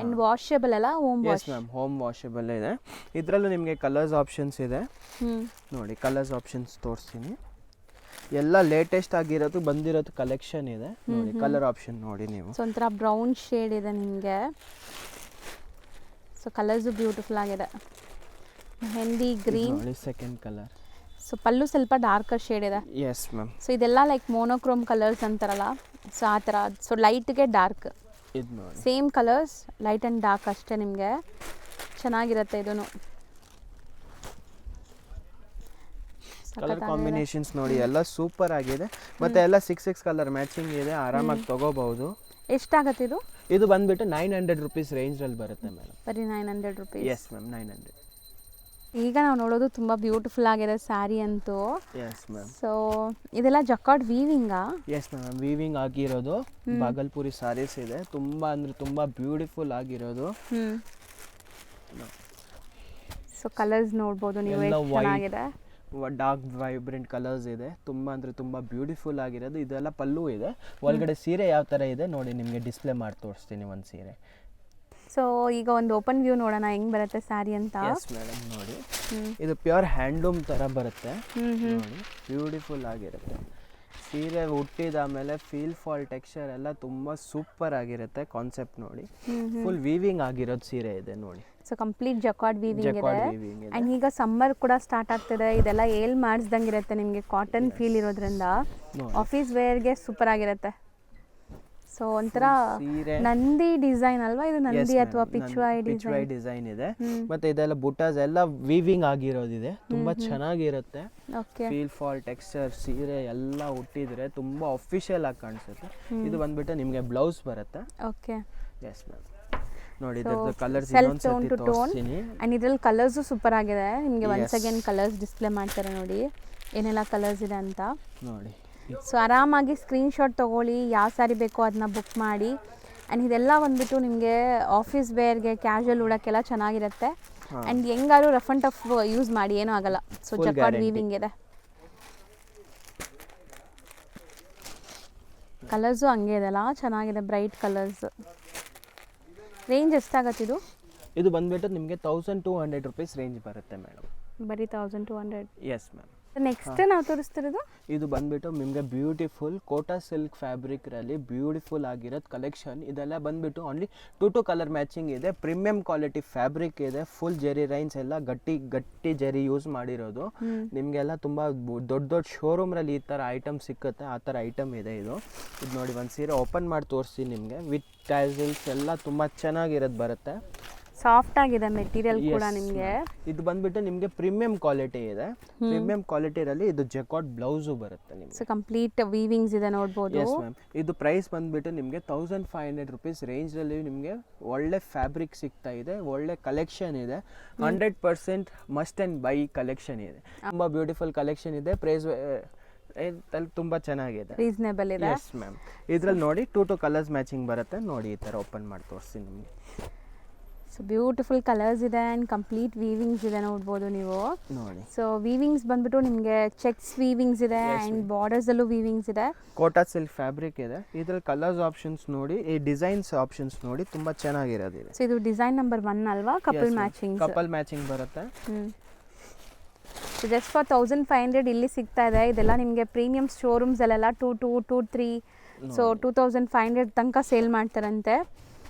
ಅಂಡ್ ವಾಷಬಲ್ ಅಲ್ಲ, home wash? Yes ma'am, home washable ಇದೆ. ಇದರಲ್ಲೂ ನಿಮಗೆ ಕಲರ್ಸ್ ಆಪ್ಷನ್ಸ್ ಇದೆ ನೋಡಿ. ಕಲರ್ಸ್ ಆಪ್ಷನ್ಸ್ ತೋರಿಸ್ತೀನಿ. ಎಲ್ಲ ಲೇಟೆಸ್ಟ್ ಆಗಿರೋದು ಬಂದಿರೋದು ಕಲೆಕ್ಷನ್ ಇದೆ ನೋಡಿ. ಕಲರ್ ಆಪ್ಷನ್ ನೋಡಿ ನೀವು. ಸೊ ಒಂಥರ ಬ್ರೌನ್ ಶೇಡ್ ಇದೆ ನಿಮಗೆ. ಸೊ ಕಲರ್ಸು ಬ್ಯೂಟಿಫುಲ್ ಆಗಿದೆ. ಮೆಹಂದಿ ಗ್ರೀನ್ ನೋಡಿ, ಸೆಕೆಂಡ್ ಕಲರ್. ಸೊ ಪಲ್ಲು ಸ್ವಲ್ಪ ಡಾರ್ಕರ್ ಶೇಡ್ ಇದೆ. Yes ma'am. ಸೊ ಇದೆಲ್ಲ ಲೈಕ್ ಮೋನೋಕ್ರೋಮ್ ಕಲರ್ಸ್ ಅಂತಾರಲ್ಲ, ಸೊ ಆ ಥರ. ಸೊ ಲೈಟ್ಗೆ ಡಾರ್ಕ್, ಇದು ನೋಡಿ same colours, light and dark ಅಷ್ಟೇ ನಿಮಗೆ. ಚೆನ್ನಾಗಿರುತ್ತೆ ಇದೂ. ಕಲರ್ ಕಾಂಬಿನೇಷನ್ಸ್ ನೋಡಿ, ಎಲ್ಲ ಸೂಪರ್ ಆಗಿದೆ. ಮತ್ತೆ ಎಲ್ಲ 6 ಕಲರ್ ಮ್ಯಾಚಿಂಗ್ ಇದೆ, ಆರಾಮಾಗಿ ತಗೋಬಹುದು. ಎಷ್ಟಾಗತ್ತೆ ಇದು? ಇದು ಬಂದ್ಬಿಟ್ಟು 900 ರುಪೀಸ್ ರೇಂಜ್ ಅಲ್ಲಿ ಬರುತ್ತೆ ಮೇಡಮ್. ಬರೀ 900 ರುಪೀಸ್? Yes ma'am, 900. ಈಗ ನಾವು ನೋಡೋದು ತುಂಬ ಬ್ಯೂಟಿಫುಲ್ ಆಗಿದೆ ಸ್ಯಾರಿ ಅಂತೂ. Yes ma'am. ಸೊ ಇದೆಲ್ಲ ಜಕಾರ್ಡ್ ವೀವಿಂಗಾ? ಎಸ್ ಮ್ಯಾಮ್, ವೀವಿಂಗ್ ಆಗಿರೋದು. ಬಾಗಲ್ಪುರಿ ಸಾರೀಸ್ ಇದೆ, ತುಂಬಾ ಅಂದ್ರೆ ತುಂಬಾ ಬ್ಯೂಟಿಫುಲ್ ಆಗಿರೋದು. ಸೊ ಕಲರ್ಸ್ ನೋಡ್ಬೋದು ನೀವು, ಎಷ್ಟು ಚೆನ್ನಾಗಿದೆ. ಡಾರ್ಕ್ ವೈಬ್ರೆಂಟ್ ಕಲರ್ಸ್ ಇದೆ, ತುಂಬಾ ಅಂದ್ರೆ ತುಂಬಾ ಬ್ಯೂಟಿಫುಲ್ ಆಗಿರೋದು. ಇದೆಲ್ಲ ಪಲ್ಲು ಇದೆ. ಒಳಗಡೆ ಸೀರೆ ಯಾವ ತರ ಇದೆ ನೋಡಿ, ನಿಮಗೆ ಡಿಸ್ಪ್ಲೇ ಮಾಡಿ ತೋರಿಸ್ತೀನಿ ಒಂದು ಸೀರೆ. ಸೊ ಈಗ ಒಂದು ಓಪನ್ ವ್ಯೂ ನೋಡೋಣ ಹೆಂಗ್ ಬರುತ್ತೆ ಸ್ಯಾರಿ ಅಂತ. ಎಸ್ ಮೇಡಮ್, ನೋಡಿ ಇದು ಪ್ಯೂರ್ ಹ್ಯಾಂಡ್ಲೂಮ್ ತರ ಬರುತ್ತೆ ನೋಡಿ. ಬ್ಯೂಟಿಫುಲ್ ಆಗಿರುತ್ತೆ ಸೀರೆ. ಹುಟ್ಟಿದ ಆಮೇಲೆ ಫೀಲ್ ಫಾಲ್ ಟೆಕ್ಸ್ಚರ್ ಎಲ್ಲ ತುಂಬಾ ಸೂಪರ್ ಆಗಿರುತ್ತೆ. ಕಾನ್ಸೆಪ್ಟ್ ನೋಡಿ, ಫುಲ್ ವೀವಿಂಗ್ ಆಗಿರೋದು ಸೀರೆ ಇದೆ ನೋಡಿ. ಸೊ ಕಂಪ್ಲೀಟ್ ಜಕಾರ್ಡ್ ವೀವಿಂಗ್ ಇದೆ. ಅಂಡ್ ಈಗ ಸಮ್ಮರ್ ಕೂಡ ಸ್ಟಾರ್ಟ್ ಆಗ್ತಿದೆ. ಇದೆಲ್ಲ ಏಲ್ ಮಾಡಿಸ್ದಂಗೆ ಇರುತ್ತೆ ನಿಮಗೆ, ಕಾಟನ್ ಫೀಲ್ ಇರೋದ್ರಿಂದ ಆಫೀಸ್ ವೇರ್ಗೆ ಸೂಪರ್ ಆಗಿರುತ್ತೆ. ಸೊ ಒಂಥರ ಸೀರೆ ನಂದಿ ಡಿಸೈನ್ ಅಲ್ವಾ ಇದು? ನಂದಿ ಅಥವಾ ಪಿಚ್ವಾಯ್ ಡಿಸೈನ್ ಇದೆ. ಮತ್ತೆ ಇದೆಲ್ಲ ಬುಟ್ಟಾಸ್ ಎಲ್ಲ ವೀವಿಂಗ್ ಆಗಿರೋದಿದೆ, ತುಂಬಾ ಚೆನ್ನಾಗಿರುತ್ತೆ. ಓಕೆ. ಫೀಲ್ ಫಾಲ್ ಟೆಕ್ಸ್ಚರ್ ಸೀರೆ ಎಲ್ಲ ಹುಟ್ಟಿದ್ರೆ ತುಂಬಾ ಅಫಿಷಿಯಲ್ ಆಗಿ ಕಾಣಿಸುತ್ತೆ. ಇದು ಬಂದ್ಬಿಟ್ಟು ನಿಮಗೆ ಬ್ಲೌಸ್ ಬರುತ್ತೆ. ಓಕೆ. Yes ma'am. ನೋಡಿ ಇದರ colours self tone to tone and ಇದ್ರಲ್ಲಿ ಕಲರ್ಸ್ ಸೂಪರ್ ಆಗಿದೆ. ನಿಮಗೆ ಒನ್ಸ್ ಅಗೇನ್ ಕಲರ್ಸ್ ಡಿಸ್ಪ್ಲೇ ಮಾಡ್ತಾರೆ ನೋಡಿ ಏನೆಲ್ಲ ಕಲರ್ಸ್ ಇದೆ ಅಂತ ನೋಡಿ. ಸೊ ಆರಾಮಾಗಿ ಸ್ಕ್ರೀನ್ಶಾಟ್ ತೊಗೊಳ್ಳಿ, ಯಾವ ಸ್ಯಾರಿ ಬೇಕೋ ಅದನ್ನ ಬುಕ್ ಮಾಡಿ. ಆ್ಯಂಡ್ ಇದೆಲ್ಲ ಬಂದುಬಿಟ್ಟು ನಿಮಗೆ ಆಫೀಸ್ ವೇರ್ಗೆ ಕ್ಯಾಶುವಲ್ ಉಡೋಕ್ಕೆಲ್ಲ ಚೆನ್ನಾಗಿರುತ್ತೆ. ಆ್ಯಂಡ್ ಹೆಂಗಾದ್ರು ರಫ್ ಆ್ಯಂಡ್ ಟಫ್ ಯೂಸ್ ಮಾಡಿ, ಏನೂ ಆಗಲ್ಲ. ಸೊ ಜಕಾರ್ಡ್ ವೀವಿಂಗ್ ಇದೆ. ಕಲರ್ಸು ಹಂಗೆ ಇದೆಲ್ಲ ಚೆನ್ನಾಗಿದೆ, ಬ್ರೈಟ್ ಕಲರ್ಸ್. ರೇಂಜ್ ಎಷ್ಟಾಗತ್ತಿದು? ಇದು ಬಂದ್ಬಿಟ್ಟು ನಿಮಗೆ 1200 ರೂಪೀಸ್ ರೇಂಜ್ ಬರುತ್ತೆ ಮೇಡಮ್. ಬರೀ 1200. Yes ma'am. ನೆಕ್ಸ್ಟ್ ನಾವು ತೋರಿಸ್ತಿರೋದು ಇದು ಬಂದ್ಬಿಟ್ಟು ನಿಮಗೆ ಬ್ಯೂಟಿಫುಲ್ ಕೋಟಾ ಸಿಲ್ಕ್ ಫ್ಯಾಬ್ರಿಕ್ರಲ್ಲಿ ಬ್ಯೂಟಿಫುಲ್ ಆಗಿರೋದು ಕಲೆಕ್ಷನ್. ಇದೆಲ್ಲ ಬಂದ್ಬಿಟ್ಟು ಓನ್ಲಿ 2 ಕಲರ್ ಮ್ಯಾಚಿಂಗ್ ಇದೆ. ಪ್ರೀಮಿಯಂ ಕ್ವಾಲಿಟಿ ಫ್ಯಾಬ್ರಿಕ್ ಇದೆ. ಫುಲ್ ಜೆರಿ ರೈನ್ಸ್ ಎಲ್ಲ ಗಟ್ಟಿ ಜೆರಿ ಯೂಸ್ ಮಾಡಿರೋದು. ನಿಮಗೆಲ್ಲ ತುಂಬ ದೊಡ್ಡ ಶೋರೂಮ್ರಲ್ಲಿ ಈ ಥರ ಐಟಮ್ ಸಿಕ್ಕುತ್ತೆ, ಆ ಥರ ಐಟಮ್ ಇದೆ ಇದು. ಇದು ನೋಡಿ, ಒಂದು ಸೀರೆ ಓಪನ್ ಮಾಡಿ ತೋರಿಸಿ ನಿಮಗೆ. ವಿತ್ ಟ್ಯಾಸಲ್ಸ್ ಎಲ್ಲ ತುಂಬ ಚೆನ್ನಾಗಿರೋದು ಬರುತ್ತೆ. ಸಾಫ್ಟ್ ಆಗಿದೆ ಮೆಟೀರಿಯಲ್ ಕೂಡ ನಿಮಗೆ. ಇದು ಬಂದ್ಬಿಟ್ಟು ನಿಮಗೆ ಪ್ರೀಮಿಯಂ ಕ್ವಾಲಿಟಿ ಇದೆ. ಪ್ರೀಮಿಯಂ ಕ್ವಾಲಿಟಿರಲ್ಲಿ ಇದು ಜಕಾರ್ಡ್ ಬ್ಲೌಸು ಬರುತ್ತೆ ನಿಮಗೆ. ಸೊ ಕಂಪ್ಲೀಟ್ ವೀವಿಂಗ್ಸ್ ಇದೆ ನೋಡ್ಬೋದು. Yes ma'am. ಇದು ಪ್ರೈಸ್ ಬಂದ್ಬಿಟ್ಟು ನಿಮಗೆ 1500 ರೂಪೀಸ್ ರೇಂಜ್ನಲ್ಲಿ ನಿಮಗೆ ಒಳ್ಳೆ ಫ್ಯಾಬ್ರಿಕ್ ಸಿಗ್ತಾ ಇದೆ, ಒಳ್ಳೆ ಕಲೆಕ್ಷನ್ ಇದೆ. 100% ಮಸ್ಟ್ ಆ್ಯಂಡ್ ಬೈ ಕಲೆಕ್ಷನ್ ಇದೆ. ತುಂಬ ಬ್ಯೂಟಿಫುಲ್ ಕಲೆಕ್ಷನ್ ಇದೆ. ಪ್ರೈಸ್ ತುಂಬ ಚೆನ್ನಾಗಿದೆ, ರೀಸನೇಬಲ್ ಇದೆ. Yes ma'am. ಇದ್ರಲ್ಲಿ ನೋಡಿ 2 ಕಲರ್ಸ್ ಮ್ಯಾಚಿಂಗ್ ಬರುತ್ತೆ ನೋಡಿ. ಈ ಥರ ಓಪನ್ ಮಾಡಿ ತೋರಿಸಿ ನಿಮಗೆ. ಸೊ ಬ್ಯೂಟಿಫುಲ್ ಕಲರ್ಸ್ ಇದೆ ಆ್ಯಂಡ್ ಕಂಪ್ಲೀಟ್ ವೀವಿಂಗ್ಸ್ ಇದೆ ನೋಡ್ಬೋದು ನೀವು ನೋಡಿ. ಸೊ ವೀವಿಂಗ್ಸ್ ಬಂದ್ಬಿಟ್ಟು ನಿಮಗೆ ಚೆಕ್ಸ್ ವೀವಿಂಗ್ಸ್ ಇದೆ ಆ್ಯಂಡ್ ಬಾರ್ಡರ್ಸಲ್ಲೂ ವೀವಿಂಗ್ಸ್ ಇದೆ. ಕೋಟಾ ಸಿಲ್ಕ್ ಫ್ಯಾಬ್ರಿಕ್ ಇದೆ. ಇದ್ರಲ್ಲಿ ಕಲರ್ಸ್ ಆಪ್ಷನ್ಸ್ ನೋಡಿ, ಈ ಡಿಸೈನ್ಸ್ ಆಪ್ಷನ್ಸ್ ನೋಡಿ, ತುಂಬ ಚೆನ್ನಾಗಿರೋದಿದೆ. ಸೊ ಇದು ಡಿಸೈನ್ ನಂಬರ್ 1 ಅಲ್ವಾ? ಕಪಲ್ ಮ್ಯಾಚಿಂಗ್ ಬರುತ್ತೆ. ಸೊ ಜಸ್ಟ್ ಫಾರ್ 1500 ಇಲ್ಲಿ ಸಿಗ್ತಾ ಇದೆ. ಇದೆಲ್ಲ ನಿಮಗೆ ಪ್ರೀಮಿಯಂ ಶೋರೂಮ್ಸಲ್ಲೆಲ್ಲ 2,3 ಸೊ 2500 ತನಕ ಸೇಲ್ ಮಾಡ್ತಾರಂತೆ.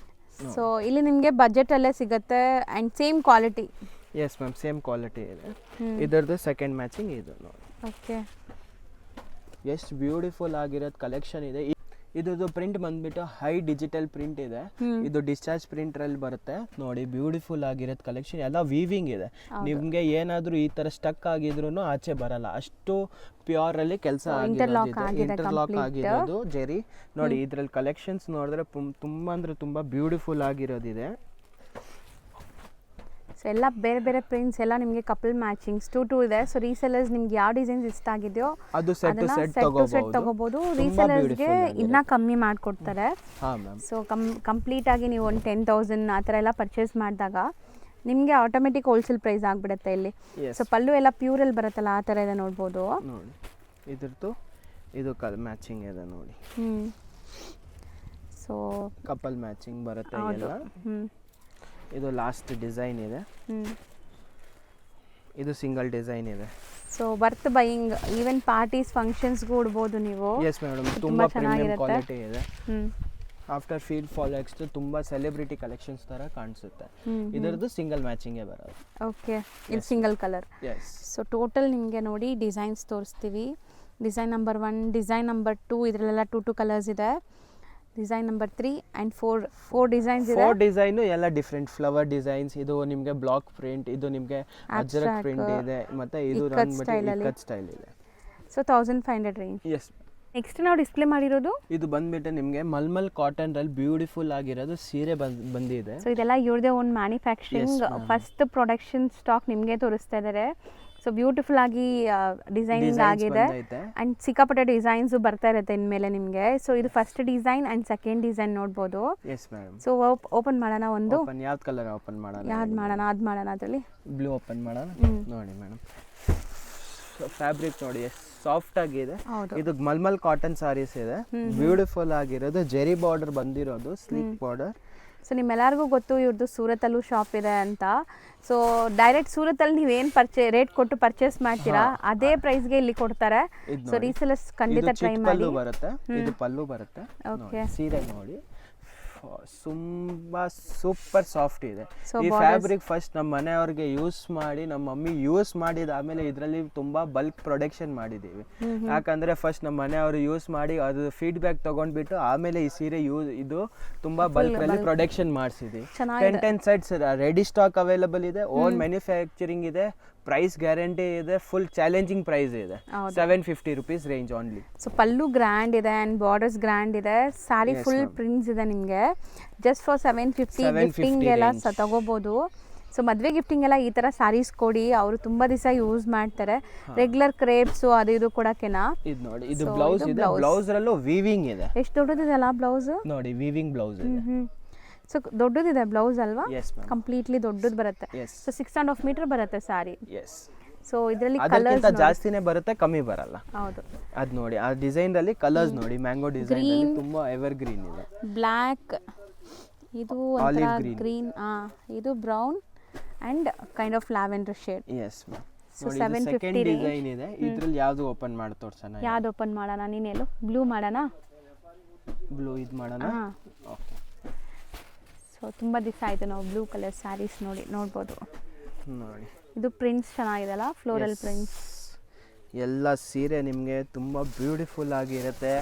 ಸೊ ಇಲ್ಲಿ ನಿಮಗೆ ಬಜೆಟಲ್ಲೇ ಸಿಗುತ್ತೆ and same quality. Yes ma'am, same quality ಇದೆ. ಇದರದ್ದು ಸೆಕೆಂಡ್ ಮ್ಯಾಚಿಂಗ್ ಇದು ನೋಡಿ. ಓಕೆ. ಎಷ್ಟು ಬ್ಯೂಟಿಫುಲ್ ಆಗಿರೋದು ಕಲೆಕ್ಷನ್ ಇದೆ. ಇದ್ರದ್ದು ಪ್ರಿಂಟ್ ಬಂದ್ಬಿಟ್ಟು ಹೈ ಡಿಜಿಟಲ್ ಪ್ರಿಂಟ್ ಇದೆ. ಇದು ಡಿಸ್ಚಾರ್ಜ್ ಪ್ರಿಂಟ್ರಲ್ಲಿ ಬರುತ್ತೆ ನೋಡಿ. ಬ್ಯೂಟಿಫುಲ್ ಆಗಿರೋದು ಕಲೆಕ್ಷನ್ ಎಲ್ಲ ವೀವಿಂಗ್ ಇದೆ. ನಿಮಗೆ ಏನಾದರೂ ಈ ಥರ ಸ್ಟಕ್ ಆಗಿದ್ರು ಆಚೆ ಬರಲ್ಲ, ಅಷ್ಟು ಪ್ಯೂರ್ ಅಲ್ಲಿ ಕೆಲಸ ಇಂಟರ್ಲಾಕ್ ಆಗಿರೋದು ಜೆರಿ ನೋಡಿ. ಇದ್ರಲ್ಲಿ ಕಲೆಕ್ಷನ್ಸ್ ನೋಡಿದ್ರೆ ತುಂಬ ಅಂದ್ರೆ ತುಂಬ ಬ್ಯೂಟಿಫುಲ್ ಆಗಿರೋದಿದೆ. ಸೊ ಎಲ್ಲ ಬೇರೆ ಬೇರೆ ಪ್ರಿಂಟ್ಸ್ ಎಲ್ಲ ನಿಮಗೆ ಕಪಲ್ ಮ್ಯಾಚಿಂಗ್ಸ್ 2 ಇದೆ. ಸೊ ರೀಸೆಲರ್ಸ್ ನಿಮ್ಗೆ ಯಾವ ಡಿಸೈನ್ಸ್ ಇಷ್ಟ ಆಗಿದೆಯೋ ಅದು ಸೆಟ್ ತಗೋಬಹುದು. ರೀಸೆಲರ್ಸ್ಗೆ ಇನ್ನೂ ಕಮ್ಮಿ ಮಾಡಿಕೊಡ್ತಾರೆ. ಸೊ ಕಂಪ್ಲೀಟ್ ಆಗಿ ನೀವು ಒಂದು 10,000 ಆ ಥರ ಎಲ್ಲ ಪರ್ಚೇಸ್ ಮಾಡಿದಾಗ ನಿಮಗೆ ಆಟೋಮೆಟಿಕ್ ಹೋಲ್ಸೇಲ್ ಪ್ರೈಸ್ ಆಗಿಬಿಡುತ್ತೆ ಇಲ್ಲಿ. ಸೊ ಪಲ್ಲು ಎಲ್ಲ ಪ್ಯೂರಲ್ಲಿ ಬರುತ್ತಲ್ಲ, ಆ ಥರ ಇದೆ ನೋಡ್ಬೋದು. ಇದ್ರದ್ದು ಇದು ಮ್ಯಾಚಿಂಗ್ ಇದೆ ನೋಡಿ. ಸೊ ಕಪಲ್ ಮ್ಯಾಚಿಂಗ್ ಬರುತ್ತೆ ಎಲ್ಲ. ಇದು ಲಾಸ್ಟ್ ಡಿಸೈನ್ ಇದೆ. ಇದು ಸಿಂಗಲ್ ಡಿಸೈನ್ ಇದೆ. So worth buying even parties ಫಂಕ್ಷನ್ಸ್ಗೂ ಉಡ್ಬೋದು ನೀವು. ಎಸ್ ಮೇಡಮ್, ತುಂಬ ಪ್ರೀಮಿಯಂ ಕ್ವಾಲಿಟಿ ಇದೆ. ಆಫ್ಟರ್ ಫೀಲ್ ಫಾಲೋಕ್ಸ್ ತುಂಬ ಸೆಲೆಬ್ರಿಟಿ ಕಲೆಕ್ಷನ್ಸ್ ಥರ ಕಾಣಿಸುತ್ತೆ. ಇದರದ್ದು ಸಿಂಗಲ್ ಮ್ಯಾಚಿಂಗೇ ಬರೋದು. ಓಕೆ, ಇದು single colour. Yes. So total ನಿಮಗೆ ನೋಡಿ ಡಿಸೈನ್ಸ್ ತೋರಿಸ್ತೀವಿ. ಡಿಸೈನ್ ನಂಬರ್ 1, ಡಿಸೈನ್ ನಂಬರ್ 2, ಇದರಲ್ಲೆಲ್ಲ 2 ಕಲರ್ಸ್ ಇದೆ. ಡಿಸೈನ್ ನಂಬರ್ 3 ಆ್ಯಂಡ್ 4 ಡಿಸೈನ್ಸ್ ಇದೆ. 4 ಡಿಸೈನು ಎಲ್ಲ ಡಿಫ್ರೆಂಟ್ ಫ್ಲವರ್ ಡಿಸೈನ್ಸ್. ಇದು ನಿಮಗೆ ಬ್ಲಾಕ್ ಪ್ರಿಂಟ್, ಇದು ನಿಮಗೆ ಅಜ್ರಕ್ ಪ್ರಿಂಟ್ ಇದೆ, ಮತ್ತೆ ಇದು ಇಕ್ಕತ್ ಸ್ಟೈಲ್ ಇದೆ. So 1500 range. ಎಸ್. ನೆಕ್ಸ್ಟ್ ನಾವು ಡಿಸ್ಪ್ಲೇ ಮಾಡಿರೋದು ಇದು ಬಂದ್ಬಿಟ್ಟು ನಿಮಗೆ ಮಲ್ಮಲ್ ಕಾಟನ್ ರಲ್ಲಿ ಬ್ಯೂಟಿಫುಲ್ ಆಗಿರೋದು ಸೀರೆ ಬಂದಿದೆ. ಸೊ ಇದೆಲ್ಲ ಇವ್ರದೇ own manufacturing. First production stock ನಿಮಗೆ ತೋರಿಸ್ತಾ ಇದ್ದಾರೆ. ಸೊ ಬ್ಯೂಟಿಫುಲ್ ಆಗಿ ಡಿಸೈನಿಂಗ್ ಆಗಿದೆ ಆ್ಯಂಡ್ ಸಿಕ್ಕಾಪಟ್ಟೆ ಡಿಸೈನ್ಸ್ ಬರ್ತಾ ಇರುತ್ತೆ ಇನ್ಮೇಲೆ ನಿಮಗೆ. ಸೊ ಇದು first design and second design ನೋಡ್ಬೋದು. Yes madam. ಸೊ ಓಪನ್ ಮಾಡೋಣ. ಒಂದು ಯಾವ್ದು ಕಲರ್ ಓಪನ್ ಮಾಡೋಣ? ಯಾವ್ದು ಮಾಡೋಣ? ಅದು ಮಾಡೋಣ. ಅದರಲ್ಲಿ ಬ್ಲೂ ಓಪನ್ ಮಾಡೋಣ. ನೋಡಿ ಮೇಡಮ್, ಫ್ಯಾಬ್ರಿಕ್ ನೋಡಿ ಎಷ್ಟು ಸಾಫ್ಟ್ ಆಗಿದೆ. ಇದು ಮಲ್ಮಲ್ ಕಾಟನ್ ಸಾರೀಸ್ ಇದೆ. ಬ್ಯೂಟಿಫುಲ್ ಆಗಿರೋದು ಜೆರಿ ಬಾರ್ಡರ್ ಬಂದಿರೋದು, ಸ್ಲೀಕ್ ಬಾರ್ಡರ್. ಸೊ ನಿಮ್ಮೆಲ್ಲರಿಗೂ ಗೊತ್ತು ಇವ್ರದ್ದು ಸೂರತಲ್ಲೂ ಶಾಪ್ ಇದೆ ಅಂತ. ಸೊ ಡೈರೆಕ್ಟ್ ಸೂರತಲ್ಲಿ ನೀವೇನು ರೇಟ್ ಕೊಟ್ಟು ಪರ್ಚೇಸ್ ಮಾಡ್ತೀರಾ ಅದೇ ಪ್ರೈಸ್ಗೆ ಇಲ್ಲಿ ಕೊಡ್ತಾರೆ. ಸೊ ರೀಸೆಲರ್ಸ್ ಖಂಡಿತ ಟ್ರೈ ಮಾಡಿ. ಬರುತ್ತೆ, ಇದು ಪಲ್ಲು ಬರುತ್ತೆ. ಓಕೆ. ಸೀರೆ ನೋಡಿ ತುಂಬಾ ಸೂಪರ್ ಸಾಫ್ಟ್ ಇದೆ. So ಈ ಫ್ಯಾಬ್ರಿಕ್ ಫಸ್ಟ್ ನಮ್ಮ ಮನೆಯವ್ರಿಗೆ ಯೂಸ್ ಮಾಡಿ ನಮ್ಮ ಮಮ್ಮಿ ಯೂಸ್ ಮಾಡಿದ ಆಮೇಲೆ ಇದರಲ್ಲಿ ತುಂಬಾ ಬಲ್ಕ್ ಪ್ರೊಡಕ್ಷನ್ ಮಾಡಿದೀವಿ. ಯಾಕಂದ್ರೆ ಫಸ್ಟ್ ನಮ್ಮ ಮನೆಯವರು ಯೂಸ್ ಮಾಡಿ ಅದು ಫೀಡ್ಬ್ಯಾಕ್ ತಗೊಂಡ್ಬಿಟ್ಟು ಆಮೇಲೆ ಈ ಸೀರೆ ಇದು ತುಂಬಾ ಬಲ್ಕ್ ಅಲ್ಲಿ ಪ್ರೊಡಕ್ಷನ್ ಮಾಡಿಸಿದ್ವಿ. 10 ಸೆಟ್ಸ್ ರೆಡಿ ಸ್ಟಾಕ್ ಅವೈಲಬಲ್ ಇದೆ, ಓನ್ ಮ್ಯಾನುಫ್ಯಾಕ್ಚರಿಂಗ್ ಇದೆ, ಪ್ರೈಸ್ ಗ್ಯಾರಂಟಿ ಇದೆ, ಫುಲ್ ಚಾಲೆಂಜಿಂಗ್ ಪ್ರೈಸ್ ಇದೆ, 750 rupees range only. So pallu grand ಇದೆ ಅಂಡ್ ಬಾರ್ಡರ್ಸ್ ಗ್ರ್ಯಾಂಡ್ ಇದೆ, ಸ್ಯಾರಿ ಫುಲ್ ಪ್ರಿಂಟ್ಸ್ ಇದೆ ನಿಮಗೆ. ಜಸ್ಟ್ ಫಾರ್ 750 ಗಿಫ್ಟಿಂಗ್ ಎಲ್ಲ ತಗೋಬಹುದು. ಸೊ ಮದುವೆ ಗಿಫ್ಟಿಂಗ್ ಎಲ್ಲ ಈ ತರ ಸ್ಯಾರೀಸ್ ಕೊಡಿ, ಅವರು ತುಂಬಾ ದಿವಸ ಯೂಸ್ ಮಾಡ್ತಾರೆ. ರೆಗ್ಯುಲರ್ ಕ್ರೇಪ್ಸ್ ಅದು ಇದು ಕೊಡಕ್ಕೆನಾ. ಇದು ನೋಡಿ, ಇದು ಬ್ಲೌಸ್ ಇದೆ, ಬ್ಲೌಸ್ ರಲ್ಲೂ ವೀವಿಂಗ್ ಇದೆ. ಎಷ್ಟು ದೊಡ್ಡದಿದೆ ಅಲ್ಲ ಬ್ಲೌಸ್ ನೋಡಿ, ವೀವಿಂಗ್ ಬ್ಲೌಸ್ ಇದೆ. ಸೊ ದೊಡ್ಡದಿದೆ ಬ್ಲೌಸ್ ಅಲ್ವಾ? Yes ma'am. ಕಂಪ್ಲೀಟ್ಲಿ ದೊಡ್ಡದು ಬರುತ್ತೆ. ಸೊ 6.5 ಮೀಟರ್ ಬರುತ್ತೆ ಸ್ಯಾರಿ. Yes. ಸೊ ಇದರಲ್ಲಿ ಅದಕ್ಕಿಂತ ಜಾಸ್ತಿನೇ ಬರುತ್ತೆ, ಕಮ್ಮಿ ಬರಲ್ಲ. ಹೌದು. ಅದ್ ನೋಡಿ, ಆ ಡಿಸೈನ್ ಅಲ್ಲಿ ಕಲರ್ಸ್ ನೋಡಿ, ಮ್ಯಾಂಗೋ ಡಿಸೈನ್ ಅಲ್ಲಿ ತುಂಬಾ ಎವರ್ ಗ್ರೀನ್ ಇದೆ. ಬ್ಲ್ಯಾಕ್, ಇದು ಒಂಥರ ಗ್ರೀನ್, ಇದು brown and kind of lavender shade. S ma'am. ನೋಡಿ, ಇದು ಸೆಕೆಂಡ್ ಡಿಸೈನ್ ಇದೆ. ಇದ್ರಲ್ಲಿ ಯಾವುದು ಓಪನ್ ಮಾಡಿ ತೋರ್ಸೋಣ? ಯಾವುದು ಓಪನ್ ಮಾಡೋಣ? ನೀನು ಹೇಳು. ಬ್ಲೂ ಮಾಡೋಣ? ಬ್ಲೂ ಇದು ಮಾಡೋಣ. ಓಕೆ. ಸೊ ತುಂಬ ದಿವಸ ಆಯಿತು ನಾವು ಬ್ಲೂ ಕಲರ್ ಸ್ಯಾರೀಸ್ ನೋಡ್ಬೋದು. ನೋಡಿ, ಇದು ಪ್ರಿಂಟ್ಸ್ ಚೆನ್ನಾಗಿದೆಲ್ಲ, ಫ್ಲೋರಲ್ ಪ್ರಿಂಟ್ಸ್. ಎಲ್ಲ ಸೀರೆ ನಿಮಗೆ ತುಂಬಾ ಬ್ಯೂಟಿಫುಲ್ ಆಗಿರುತ್ತೆ,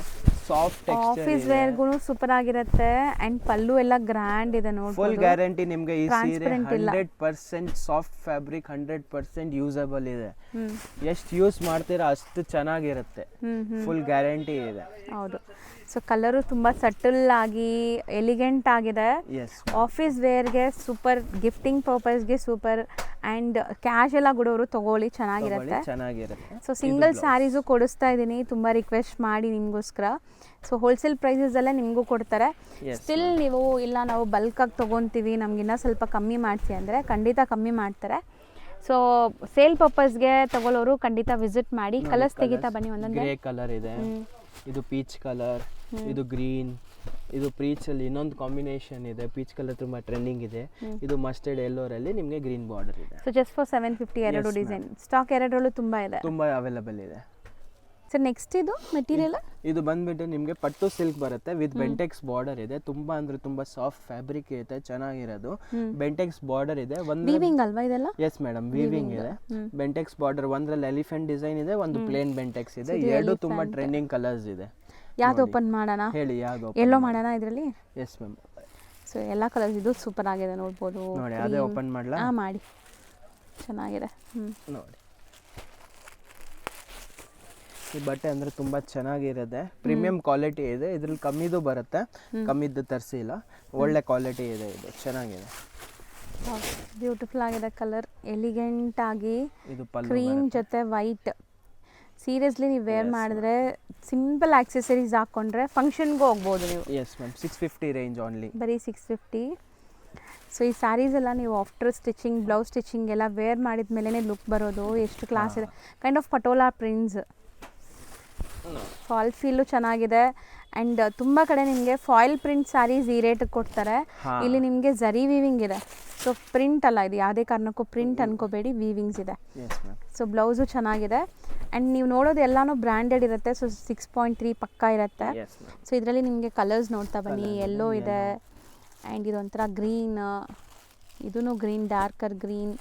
ಸಾಫ್ಟ್ ಟೆಕ್ಸ್ಚರ್ ಇದೆ, ಆಫೀಸ್ ವೇರ್ಗೂ ಸೂಪರ್ ಆಗಿರುತ್ತೆ ಅಂಡ್ ಪಲ್ಲು ಎಲ್ಲ ಗ್ರ್ಯಾಂಡ್ ಇದೆ ನೋಡ್ಬೋದು. ಫುಲ್ ಗ್ಯಾರಂಟಿ ನಿಮಗೆ ಈ ಸೀರೆ 100% ಸಾಫ್ಟ್ ಫ್ಯಾಬ್ರಿಕ್, 100% ಯೂಸಬಲ್ ಇದೆ. ಎಷ್ಟು ಯೂಸ್ ಮಾಡ್ತೀರಾ ಅಷ್ಟು ಚೆನ್ನಾಗಿರುತ್ತೆ, ಫುಲ್ ಗ್ಯಾರಂಟಿ ಇದೆ. ಹೌದು. ಸೊ ಕಲರು ತುಂಬ ಸಟಲ್ ಆಗಿ ಎಲಿಗೆಂಟ್ ಆಗಿದೆ. ಆಫೀಸ್ ವೇರ್ಗೆ ಸೂಪರ್, ಗಿಫ್ಟಿಂಗ್ ಪರ್ಪಸ್ಗೆ ಸೂಪರ್ ಆ್ಯಂಡ್ ಕ್ಯಾಶ್ ಎಲ್ಲ ಕೊಡೋರು ತಗೊಳ್ಳಿ, ಚೆನ್ನಾಗಿರುತ್ತೆ. ಸೊ ಸಿಂಗಲ್ ಸ್ಯಾರೀಸು ಕೊಡಿಸ್ತಾ ಇದ್ದೀನಿ, ತುಂಬ ರಿಕ್ವೆಸ್ಟ್ ಮಾಡಿ ನಿಮಗೋಸ್ಕರ. ಸೊ ಹೋಲ್ಸೇಲ್ ಪ್ರೈಸಸಲ್ಲೇ ನಿಮಗೂ ಕೊಡ್ತಾರೆ. ಸ್ಟಿಲ್ ನೀವು ಇಲ್ಲ ನಾವು ಬಲ್ಕಾಗಿ ತೊಗೊತೀವಿ, ನಮಗಿನ್ನ ಸ್ವಲ್ಪ ಕಮ್ಮಿ ಮಾಡಿಸಿ ಅಂದರೆ ಖಂಡಿತ ಕಮ್ಮಿ ಮಾಡ್ತಾರೆ. ಸೊ ಸೇಲ್ ಪರ್ಪಸ್ಗೆ ತಗೊಳ್ಳೋರು ಖಂಡಿತ ವಿಸಿಟ್ ಮಾಡಿ. ಕಲರ್ಸ್ ತೆಗಿತಾ ಬನ್ನಿ. ಒಂದೊಂದು ಗ್ರೇ ಕಲರ್ ಇದೆ, ಇದು ಪೀಚ್ ಕಲರ್, ಇದು ಗ್ರೀನ್, ಇದು ಪೀಚ್ ಅಲ್ಲಿ ಇನ್ನೊಂದು ಕಾಂಬಿನೇಷನ್ ಇದೆ. ಪೀಚ್ ಕಲರ್ ತುಂಬಾ ಟ್ರೆಂಡಿಂಗ್ ಇದೆ. ಇದು ಮಸ್ಟರ್ಡ್ ಯೆಲ್ಲೋ ರಲ್ಲಿ ನಿಮಗೆ ಗ್ರೀನ್ ಬಾರ್ಡರ್ ಇದೆ. ಸೊ ಜಸ್ಟ್ ಫಾರ್ 750 ಎರಡು ಡಿಸೈನ್ ಸ್ಟಾಕ್, ಎರಡರಲ್ಲೂ ತುಂಬಾ ಇದೆ, ತುಂಬಾ ಅವೈಲೇಬಲ್ ಇದೆ. ಸೊ ನೆಕ್ಸ್ಟ್ ಇದು ಮೆಟೀರಿಯಲ್, ಇದು ಬಂದ್ಬಿಟ್ಟು ನಿಮಗೆ ಪಟ್ಟು ಸಿಲ್ಕ್ ಬರುತ್ತೆ ವಿತ್ ಬೆಂಟೆಕ್ಸ್ ಬಾರ್ಡರ್ ಇದೆ. ತುಂಬಾ ಅಂದ್ರೆ ತುಂಬಾ ಸಾಫ್ಟ್ ಫ್ಯಾಬ್ರಿಕ್ ಇದೆ, ಚೆನ್ನಾಗಿರೋದು. ಬೆಂಟೆಕ್ಸ್ ಬಾರ್ಡರ್ ಇದೆ, ಒಂದು ವೀವಿಂಗ್ ಅಲ್ವಾ ಇದೆಲ್ಲ? ಎಸ್ ಮೇಡಮ್, ವೀವಿಂಗ್ ಇದೆ. ಬೆಂಟೆಕ್ಸ್ ಬಾರ್ಡರ್, ಒಂದ್ರಲ್ಲಿ ಎಲಿಫೆಂಟ್ ಡಿಸೈನ್ ಇದೆ, ಒಂದು ಪ್ಲೇನ್ ಬೆಂಟೆಕ್ಸ್ ಇದೆ. ಎರಡು ತುಂಬಾ ಟ್ರೆಂಡಿಂಗ್ ಕಲರ್ಸ್ ಇದೆ. ಯಾವ್ದು ಓಪನ್ ಮಾಡೋಣ ಹೇಳಿ? ಯಾವ್ದು? ಎಲ್ಲೋ ಮಾಡೋಣ ಇದರಲ್ಲಿ? Yes ma'am. ಸೊ ಎಲ್ಲ ಕಲರ್ಸ್ ಇದು ಸೂಪರ್ ಆಗಿದೆ ನೋಡ್ಬೋದು. ನೋಡಿ, ಅದೇ ಓಪನ್ ಮಾಡ್ಲಾ? ಮಾಡಿ, ಚೆನ್ನಾಗಿದೆ. ನೋಡಿ, ಈ ಬಟ್ಟೆ ಅಂದ್ರೆ ತುಂಬಾ ಚೆನ್ನಾಗಿರುತ್ತೆ, ಪ್ರೀಮಿಯಂ ಕ್ವಾಲಿಟಿ ಇದೆ. ಇದ್ರಲ್ಲಿ ಕಮ್ಮಿದು ಬರುತ್ತೆ, ಕಮ್ಮಿದ್ದು ತರಿಸಿಲ್ಲ, ಒಳ್ಳೆ ಕ್ವಾಲಿಟಿ ಇದೆ, ಇದು ಚೆನ್ನಾಗಿದೆ. ಬ್ಯೂಟಿಫುಲ್ ಆಗಿದೆ ಕಲರ್, ಎಲಿಗೆಂಟ್ ಆಗಿ. ಇದು ಪಲ್ಲು ಕ್ರೀಮ್ ಜೊತೆ ವೈಟ್. ಸೀರಿಯಸ್ಲಿ ನೀವು ವೇರ್ ಮಾಡಿದ್ರೆ ಸಿಂಪಲ್ ಆಕ್ಸೆಸರೀಸ್ ಹಾಕೊಂಡ್ರೆ ಫಂಕ್ಷನ್ಗೂ ಹೋಗ್ಬೋದು ನೀವು. ಎಸ್ ಮ್ಯಾಮ್, 650 ರೇಂಜ್ ಓನ್ಲಿ, ಬರೀ 650. ಸೊ ಈ ಸ್ಯಾರೀಸ್ ಎಲ್ಲ ನೀವು ಆಫ್ಟರ್ ಸ್ಟಿಚಿಂಗ್, ಬ್ಲೌಸ್ ಸ್ಟಿಚಿಂಗ್ ಎಲ್ಲ ವೇರ್ ಮಾಡಿದ ಮೇಲೇ ಲುಕ್ ಬರೋದು, ಎಷ್ಟು ಕ್ಲಾಸ್ ಇದೆ. Kind of patola prints, fall feel ಚೆನ್ನಾಗಿದೆ. ಆ್ಯಂಡ್ ತುಂಬ ಕಡೆ ನಿಮಗೆ ಫಾಯಿಲ್ ಪ್ರಿಂಟ್ ಸ್ಯಾರೀಸ್ ಈ ರೇಟಿಗೆ ಕೊಡ್ತಾರೆ, ಇಲ್ಲಿ ನಿಮಗೆ ಜರಿ ವೀವಿಂಗ್ ಇದೆ. ಸೊ ಪ್ರಿಂಟ್ ಅಲ್ಲ ಇದು, ಯಾವುದೇ ಕಾರಣಕ್ಕೂ ಪ್ರಿಂಟ್ ಅನ್ಕೋಬೇಡಿ, ವೀವಿಂಗ್ಸ್ ಇದೆ. ಸೊ ಬ್ಲೌಸು ಚೆನ್ನಾಗಿದೆ ಆ್ಯಂಡ್ ನೀವು ನೋಡೋದು ಎಲ್ಲನೂ ಬ್ರ್ಯಾಂಡೆಡ್ ಇರುತ್ತೆ. ಸೊ 6.3 ಪಕ್ಕಾ ಇರುತ್ತೆ. ಸೊ ಇದರಲ್ಲಿ ನಿಮಗೆ ಕಲರ್ಸ್ ನೋಡ್ತಾ ಬನ್ನಿ. ಯೆಲ್ಲೋ ಇದೆ ಆ್ಯಂಡ್ ಇದೊಂಥರ ಗ್ರೀನ್, ಇದೂ green, darker green.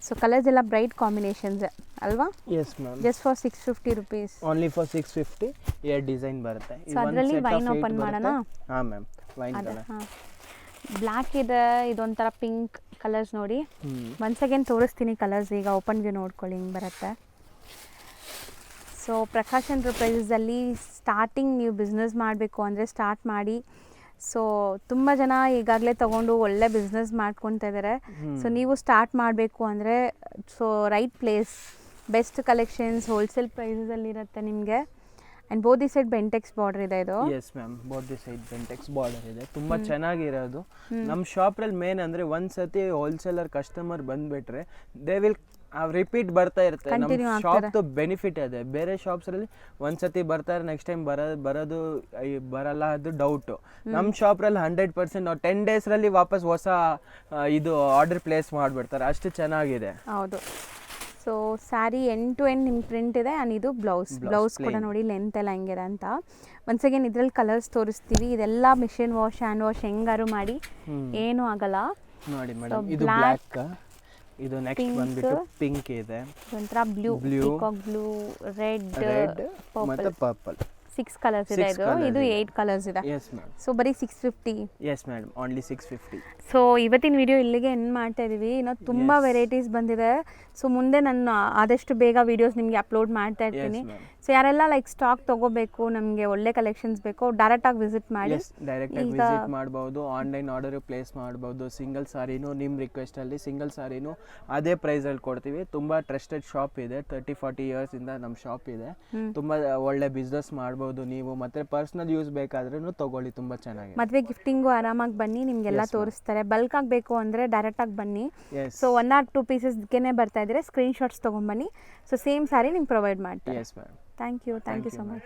So colours ಎಲ್ಲ ಬ್ರೈಟ್ ಕಾಂಬಿನೇಷನ್ಸ್ ಅಲ್ವಾ? Yes ma'am. Just for 650 rupees. Only for 650. Air design ಬರುತ್ತೆ. ಸೊ ಅದರಲ್ಲಿ ವೈನ್ ಓಪನ್ ಮಾಡೋಣ? ಹಾಂ ಮ್ಯಾಮ್, ವೈನ್ ಕಲರ್. ಬ್ಲ್ಯಾಕ್ ಇದೆ, ಇದೊಂಥರ ಪಿಂಕ್ ಕಲರ್ಸ್ ನೋಡಿ. ಒನ್ಸ್ ಅಗೇನ್ ತೋರಿಸ್ತೀನಿ ಕಲರ್ಸ್, ಈಗ ಓಪನ್ಗೆ ನೋಡ್ಕೊಳ್ಳಿ ಹಿಂಗೆ ಬರುತ್ತೆ. ಸೊ ಪ್ರಕಾಶ್ ಎಂಟರ್ಪ್ರೈಸಲ್ಲಿ ಸ್ಟಾರ್ಟಿಂಗ್ ನೀವು ಬಿಸ್ನೆಸ್ ಮಾಡಬೇಕು ಅಂದರೆ ಸ್ಟಾರ್ಟ್ ಮಾಡಿ. ಸೊ ತುಂಬ ಜನ ಈಗಾಗಲೇ ತೊಗೊಂಡು ಒಳ್ಳೆ ಬಿಸ್ನೆಸ್ ಮಾಡ್ಕೊತಾ ಇದ್ದಾರೆ. ಸೊ ನೀವು ಸ್ಟಾರ್ಟ್ ಮಾಡಬೇಕು ಅಂದರೆ so right place, best collections wholesale ಪ್ರೈಸಲ್ಲಿರುತ್ತೆ ನಿಮಗೆ. And both the side Bentex border ಇದೆ ಇದು. Yes ma'am, both the side Bentex border ಇದೆ, ತುಂಬಾ ಚೆನ್ನಾಗಿರೋದು. ನಮ್ಮ ಶಾಪ್ರಲ್ಲಿ ಮೇನ್ ಅಂದರೆ ಒಂದ್ಸತಿ ಹೋಲ್ಸೇಲರ್ ಕಸ್ಟಮರ್ ಬಂದುಬಿಟ್ರೆ ದೇ ವಿಲ್ ರಿಪೀಟ್ ಬರ್ತಾ ಇರುತ್ತೆ. ನಮ್ಮ ಶಾಪ್ದು ಬೆನಿಫಿಟ್ ಇದೆ. ಬೇರೆ ಶಾಪ್ಸಲ್ಲಿ ಒಂದ್ಸತಿ ಬರ್ತಾರೆ, ನೆಕ್ಸ್ಟ್ ಟೈಮ್ ಬರೋದು ಬರಲ್ಲ, ಅದು ಡೌಟು. ನಮ್ಮ ಶಾಪ್ರಲ್ಲಿ 100% ನಾವು 10 daysರಲ್ಲಿ ವಾಪಸ್ ಹೊಸ ಇದು ಆರ್ಡರ್ ಪ್ಲೇಸ್ ಮಾಡಿಬಿಡ್ತಾರೆ, ಅಷ್ಟು ಚೆನ್ನಾಗಿದೆ. ಹೌದು. So sari end to end ನಿಮ್ಮ ಪ್ರಿಂಟ್ ಇದೆ ಆ್ಯಂಡ್ ಇದು ಬ್ಲೌಸ್ ಕೂಡ ನೋಡಿ ಲೆಂತ್ ಎಲ್ಲ ಹೆಂಗಿದೆ ಅಂತ. ಒನ್ಸ್ ಅಗೇನ್ ಇದ್ರಲ್ಲಿ ಕಲರ್ಸ್ ತೋರಿಸ್ತೀವಿ. ಇದೆಲ್ಲ ಮಿಷಿನ್ ವಾಶ್ ಹ್ಯಾಂಡ್ ವಾಶ್ ಹೆಂಗಾರು ಮಾಡಿ ಏನೂ ಆಗಲ್ಲ. ನೋಡಿ ಮೇಡಮ್, ಇದು ಬ್ಲ್ಯಾಕ್, ಇದು ನೆಕ್ಸ್ಟ್ ಬಂದ್ಬಿಟ್ಟು ಪಿಂಕ್ ಇದೆ, ಒಂಥರ ಬ್ಲೂ, ಪೀಕಾಕ್ ಬ್ಲೂ, ರೆಡ್ ಮತ್ತೆ ಪರ್ಪಲ್. 6 ಕಲರ್ಸ್ ಇದೆ. ಇದು 8 ಕಲರ್ಸ್ ಇದೆ. S madam. ಸೊ ಬರೀ 650. Yes madam, only 650. ಸೊ ಇವತ್ತಿನ ವಿಡಿಯೋ ಇಲ್ಲಿಗೆ ಎಂಡ್ ಮಾಡ್ತಾ ಇದ್ದೀವಿ. ಇನ್ನೂ ತುಂಬ ವೆರೈಟೀಸ್ ಬಂದಿದೆ. ಸೊ ಮುಂದೆ ನಾನು ಆದಷ್ಟು ಬೇಗ ವೀಡಿಯೋಸ್ ನಿಮಗೆ ಅಪ್ಲೋಡ್ ಮಾಡ್ತಾ ಇರ್ತೀನಿ. ಸೊ ಯಾರೆಲ್ಲ ಲೈಕ್ ಸ್ಟಾಕ್ ತೊಗೋಬೇಕು, ನಮಗೆ ಒಳ್ಳೆ ಕಲೆಕ್ಷನ್ಸ್ ಬೇಕು, ಡೈರೆಕ್ಟಾಗಿ ವಿಸಿಟ್ ಮಾಡಿ. ಡೈರೆಕ್ಟಾಗಿ ವಿಸಿಟ್ ಮಾಡ್ಬೋದು, ಆನ್ಲೈನ್ ಆರ್ಡರ್ ಪ್ಲೇಸ್ ಮಾಡ್ಬೋದು. ಸಿಂಗಲ್ ಸಾರಿನೂ ನಿಮ್ಮ ರಿಕ್ವೆಸ್ಟಲ್ಲಿ ಸಿಂಗಲ್ ಸಾರಿನೂ ಅದೇ ಪ್ರೈಸಲ್ಲಿ ಕೊಡ್ತೀವಿ. ತುಂಬ ಟ್ರಸ್ಟೆಡ್ ಶಾಪ್ ಇದೆ, 30-40 ಇಯರ್ಸಿಂದ ನಮ್ಮ ಶಾಪ್ ಇದೆ. ತುಂಬ ಒಳ್ಳೆ ಬಿಸ್ನೆಸ್ ಮಾಡ್ಬೋದು ನೀವು. ಮತ್ತೆ ಪರ್ಸನಲ್ ಯೂಸ್ ಬೇಕಾದ್ರೂ ತಗೊಳ್ಳಿ, ತುಂಬ ಚೆನ್ನಾಗಿದೆ. ಮದುವೆ ಗಿಫ್ಟಿಂಗು ಆರಾಮಾಗಿ ಬನ್ನಿ, ನಿಮಗೆಲ್ಲ ತೋರಿಸ್ತಾರೆ. ಬಲ್ಕ್ ಆಗಬೇಕು ಅಂದರೆ ಡೈರೆಕ್ಟಾಗಿ ಬನ್ನಿ. ಸೊ 1 or 2 ಪೀಸಸ್ಗೆ ಬರ್ತಾ ಇದ್ರೆ ಸ್ಕ್ರೀನ್ಶಾಟ್ಸ್ ತೊಗೊಂಬನ್ನಿ. ಸೊ ಸೇಮ್ ಸ್ಯಾರಿ ನಿಮ್ಗೆ ಪ್ರೊವೈಡ್ ಮಾಡ್ತಾರೆ. Yes madam. Thank you so much.